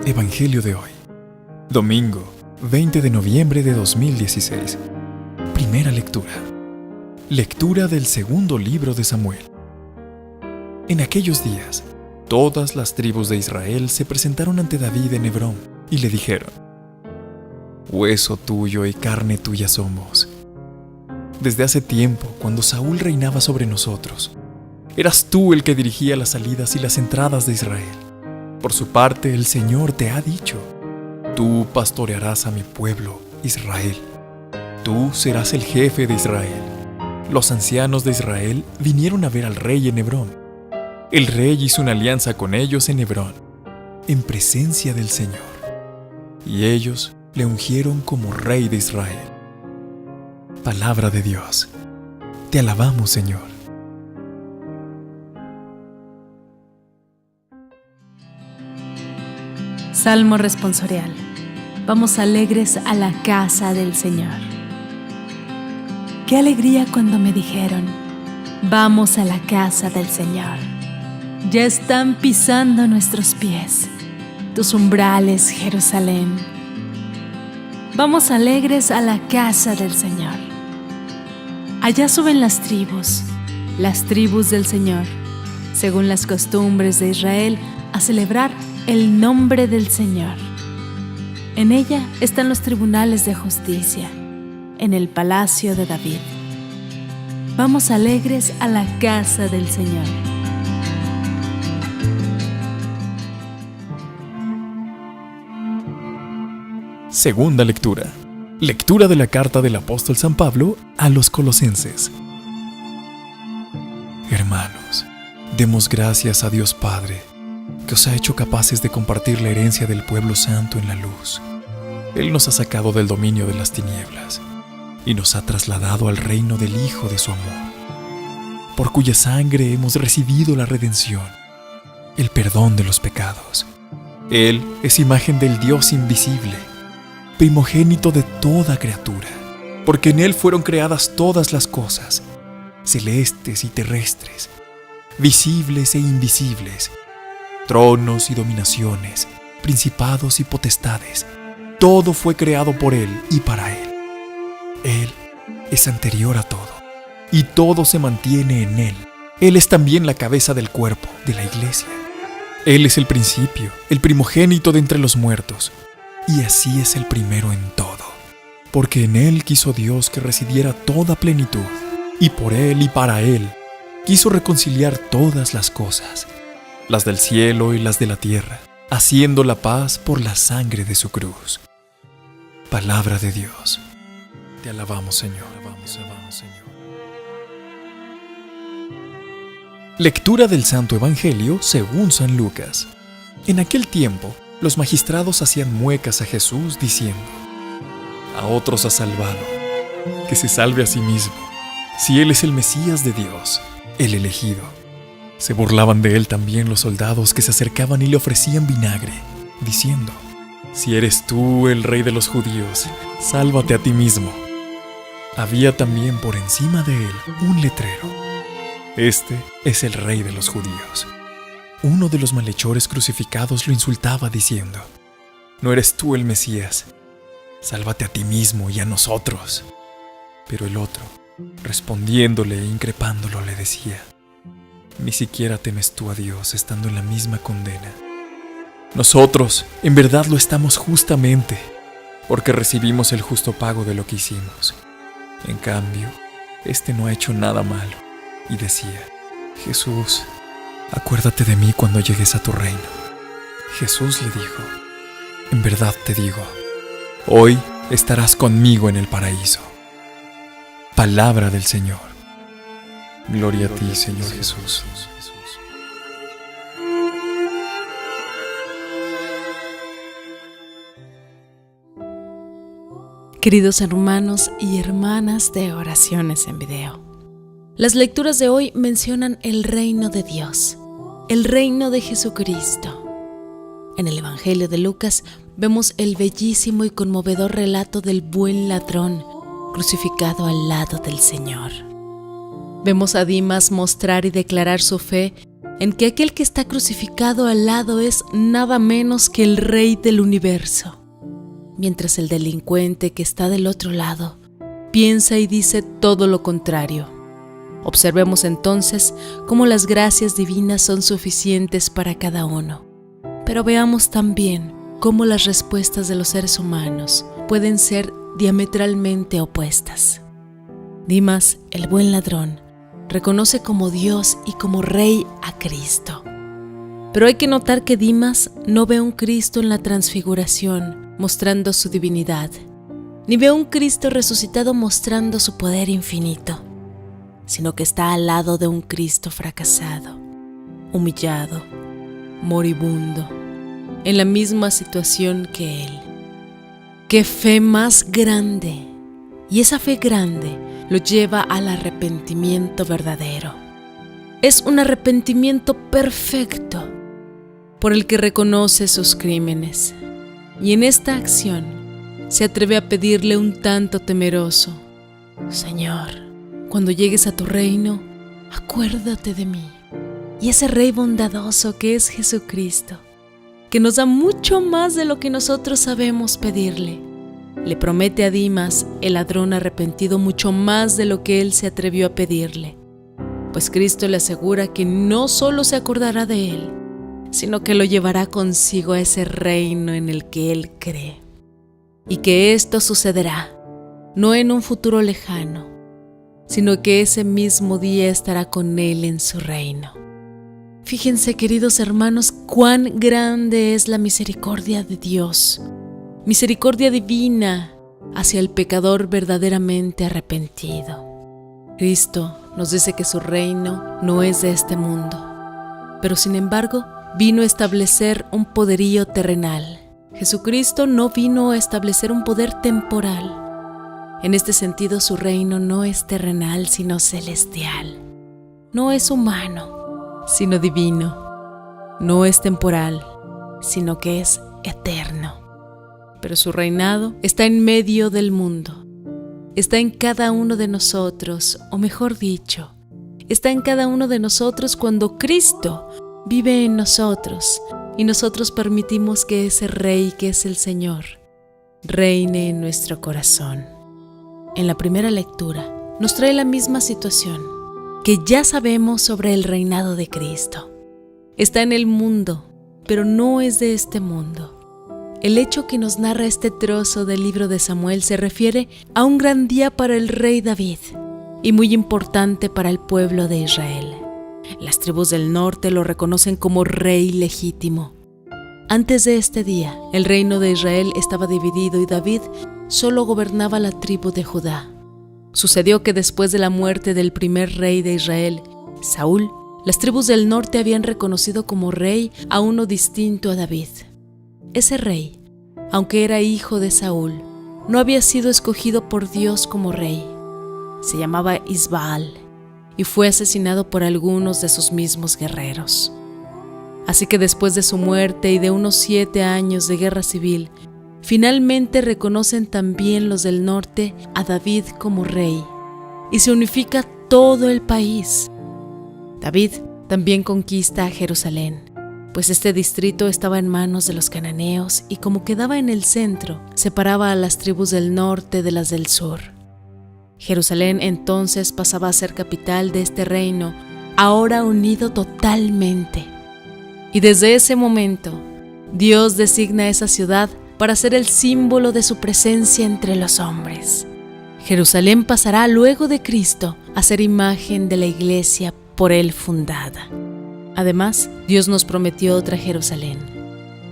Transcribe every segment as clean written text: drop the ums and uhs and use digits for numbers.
Evangelio de hoy, domingo 20 de noviembre de 2016. Primera lectura. Lectura del segundo libro de Samuel. En aquellos días, todas las tribus de Israel se presentaron ante David en Hebrón y le dijeron: Hueso tuyo y carne tuya somos. Desde hace tiempo, cuando Saúl reinaba sobre nosotros, eras tú el que dirigía las salidas y las entradas de Israel. Por su parte, el Señor te ha dicho: Tú pastorearás a mi pueblo, Israel. Tú serás el jefe de Israel. Los ancianos de Israel vinieron a ver al rey en Hebrón. El rey hizo una alianza con ellos en Hebrón, en presencia del Señor, y ellos le ungieron como rey de Israel. Palabra de Dios. Te alabamos, Señor. Salmo responsorial. Vamos alegres a la casa del Señor. Qué alegría cuando me dijeron: vamos a la casa del Señor. Ya están pisando nuestros pies tus umbrales, Jerusalén. Vamos alegres a la casa del Señor. Allá suben las tribus del Señor, según las costumbres de Israel, a celebrar el nombre del Señor. En ella están los tribunales de justicia, en el palacio de David. Vamos alegres a la casa del Señor. Segunda lectura. Lectura de la carta del apóstol San Pablo a los Colosenses. Hermanos, demos gracias a Dios Padre, que os ha hecho capaces de compartir la herencia del pueblo santo en la luz. Él nos ha sacado del dominio de las tinieblas y nos ha trasladado al reino del Hijo de su amor, por cuya sangre hemos recibido la redención, el perdón de los pecados. Él es imagen del Dios invisible, primogénito de toda criatura, porque en Él fueron creadas todas las cosas, celestes y terrestres, visibles e invisibles, tronos y dominaciones, principados y potestades. Todo fue creado por Él y para Él. Él es anterior a todo, y todo se mantiene en Él. Él es también la cabeza del cuerpo, de la iglesia. Él es el principio, el primogénito de entre los muertos, y así es el primero en todo. Porque en Él quiso Dios que residiera toda plenitud, y por Él y para Él quiso reconciliar todas las cosas, las del cielo y las de la tierra, haciendo la paz por la sangre de su cruz. Palabra de Dios. Te alabamos, Señor. Lectura del Santo Evangelio según San Lucas. En aquel tiempo, los magistrados hacían muecas a Jesús diciendo: A otros ha salvado, que se salve a sí mismo, si Él es el Mesías de Dios, el elegido. Se burlaban de Él también los soldados que se acercaban y le ofrecían vinagre, diciendo: Si eres tú el rey de los judíos, sálvate a ti mismo. Había también por encima de Él un letrero: Este es el rey de los judíos. Uno de los malhechores crucificados lo insultaba diciendo: No eres tú el Mesías, sálvate a ti mismo y a nosotros. Pero el otro, respondiéndole e increpándolo, le decía: Ni siquiera temes tú a Dios estando en la misma condena. Nosotros, en verdad, lo estamos justamente, porque recibimos el justo pago de lo que hicimos. En cambio, este no ha hecho nada malo. Y decía: Jesús, acuérdate de mí cuando llegues a tu reino. Jesús le dijo: En verdad te digo, hoy estarás conmigo en el paraíso. Palabra del Señor. Gloria a ti, Señor Jesús. Queridos hermanos y hermanas de Oraciones en Video, las lecturas de hoy mencionan el reino de Dios, el reino de Jesucristo. En el Evangelio de Lucas vemos el bellísimo y conmovedor relato del buen ladrón crucificado al lado del Señor. Vemos a Dimas mostrar y declarar su fe en que aquel que está crucificado al lado es nada menos que el Rey del universo, mientras el delincuente que está del otro lado piensa y dice todo lo contrario. Observemos entonces cómo las gracias divinas son suficientes para cada uno, pero veamos también cómo las respuestas de los seres humanos pueden ser diametralmente opuestas. Dimas, el buen ladrón, reconoce como Dios y como Rey a Cristo. Pero hay que notar que Dimas no ve a un Cristo en la transfiguración mostrando su divinidad, ni ve a un Cristo resucitado mostrando su poder infinito, sino que está al lado de un Cristo fracasado, humillado, moribundo, en la misma situación que él. ¡Qué fe más grande! Y esa fe grande lo lleva al arrepentimiento verdadero. Es un arrepentimiento perfecto por el que reconoce sus crímenes. Y en esta acción se atreve a pedirle un tanto temeroso: Señor, cuando llegues a tu reino, acuérdate de mí. Y ese Rey bondadoso que es Jesucristo, que nos da mucho más de lo que nosotros sabemos pedirle, le promete a Dimas, el ladrón arrepentido, mucho más de lo que él se atrevió a pedirle, pues Cristo le asegura que no solo se acordará de él, sino que lo llevará consigo a ese reino en el que él cree, y que esto sucederá no en un futuro lejano, sino que ese mismo día estará con él en su reino. Fíjense, queridos hermanos, cuán grande es la misericordia de Dios, misericordia divina hacia el pecador verdaderamente arrepentido. Cristo nos dice que su reino no es de este mundo, pero sin embargo vino a establecer un poderío terrenal. Jesucristo no vino a establecer un poder temporal. En este sentido, su reino no es terrenal, sino celestial. No es humano, sino divino. No es temporal, sino que es eterno. Pero su reinado está en medio del mundo. Está en cada uno de nosotros, o mejor dicho, está en cada uno de nosotros cuando Cristo vive en nosotros y nosotros permitimos que ese Rey, que es el Señor, reine en nuestro corazón. En la primera lectura nos trae la misma situación que ya sabemos sobre el reinado de Cristo. Está en el mundo, pero no es de este mundo. El hecho que nos narra este trozo del libro de Samuel se refiere a un gran día para el rey David y muy importante para el pueblo de Israel. Las tribus del norte lo reconocen como rey legítimo. Antes de este día, el reino de Israel estaba dividido y David solo gobernaba la tribu de Judá. Sucedió que después de la muerte del primer rey de Israel, Saúl, las tribus del norte habían reconocido como rey a uno distinto a David. Ese rey, aunque era hijo de Saúl, no había sido escogido por Dios como rey. Se llamaba Isbaal y fue asesinado por algunos de sus mismos guerreros. Así que después de su muerte y de unos 7 años de guerra civil, finalmente reconocen también los del norte a David como rey y se unifica todo el país. David también conquista a Jerusalén, pues este distrito estaba en manos de los cananeos y como quedaba en el centro, separaba a las tribus del norte de las del sur. Jerusalén entonces pasaba a ser capital de este reino, ahora unido totalmente. Y desde ese momento, Dios designa esa ciudad para ser el símbolo de su presencia entre los hombres. Jerusalén pasará luego de Cristo a ser imagen de la iglesia por él fundada. Además, Dios nos prometió otra Jerusalén,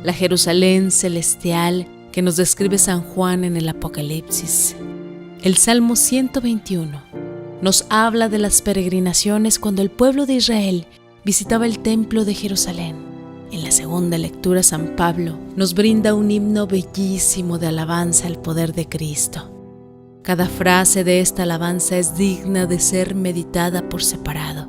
la Jerusalén celestial que nos describe San Juan en el Apocalipsis. El Salmo 121 nos habla de las peregrinaciones cuando el pueblo de Israel visitaba el templo de Jerusalén. En la segunda lectura, San Pablo nos brinda un himno bellísimo de alabanza al poder de Cristo. Cada frase de esta alabanza es digna de ser meditada por separado.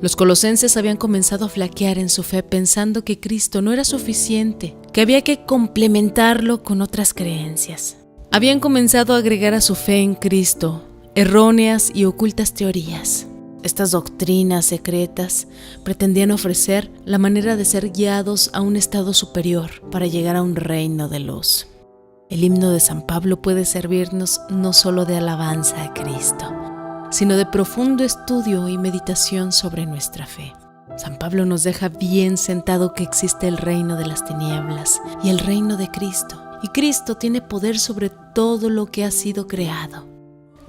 Los colosenses habían comenzado a flaquear en su fe pensando que Cristo no era suficiente, que había que complementarlo con otras creencias. Habían comenzado a agregar a su fe en Cristo erróneas y ocultas teorías. Estas doctrinas secretas pretendían ofrecer la manera de ser guiados a un estado superior para llegar a un reino de luz. El himno de San Pablo puede servirnos no solo de alabanza a Cristo, sino de profundo estudio y meditación sobre nuestra fe. San Pablo nos deja bien sentado que existe el reino de las tinieblas y el reino de Cristo. Y Cristo tiene poder sobre todo lo que ha sido creado.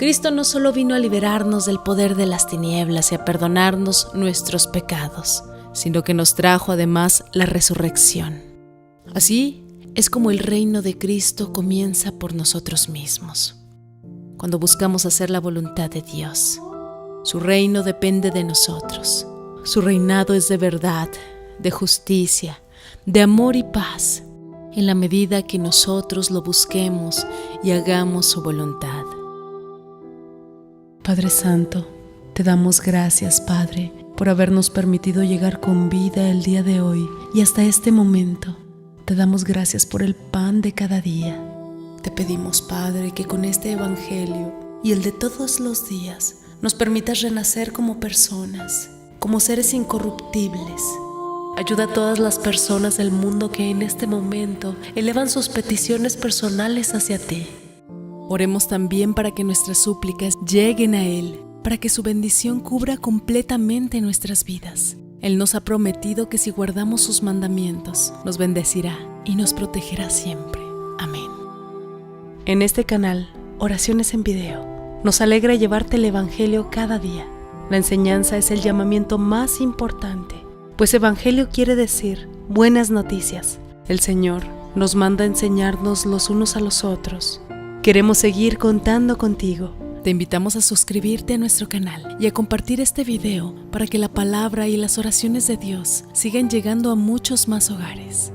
Cristo no solo vino a liberarnos del poder de las tinieblas y a perdonarnos nuestros pecados, sino que nos trajo además la resurrección. Así es como el reino de Cristo comienza por nosotros mismos, cuando buscamos hacer la voluntad de Dios. Su reino depende de nosotros. Su reinado es de verdad, de justicia, de amor y paz, en la medida que nosotros lo busquemos y hagamos su voluntad. Padre Santo, te damos gracias, Padre, por habernos permitido llegar con vida el día de hoy y hasta este momento. Te damos gracias por el pan de cada día. Te pedimos, Padre, que con este Evangelio y el de todos los días nos permitas renacer como personas, como seres incorruptibles. Ayuda a todas las personas del mundo que en este momento elevan sus peticiones personales hacia ti. Oremos también para que nuestras súplicas lleguen a Él, para que su bendición cubra completamente nuestras vidas. Él nos ha prometido que si guardamos sus mandamientos, nos bendecirá y nos protegerá siempre. Amén. En este canal, Oraciones en Video, nos alegra llevarte el Evangelio cada día. La enseñanza es el llamamiento más importante, pues Evangelio quiere decir buenas noticias. El Señor nos manda a enseñarnos los unos a los otros. Queremos seguir contando contigo. Te invitamos a suscribirte a nuestro canal y a compartir este video para que la palabra y las oraciones de Dios sigan llegando a muchos más hogares.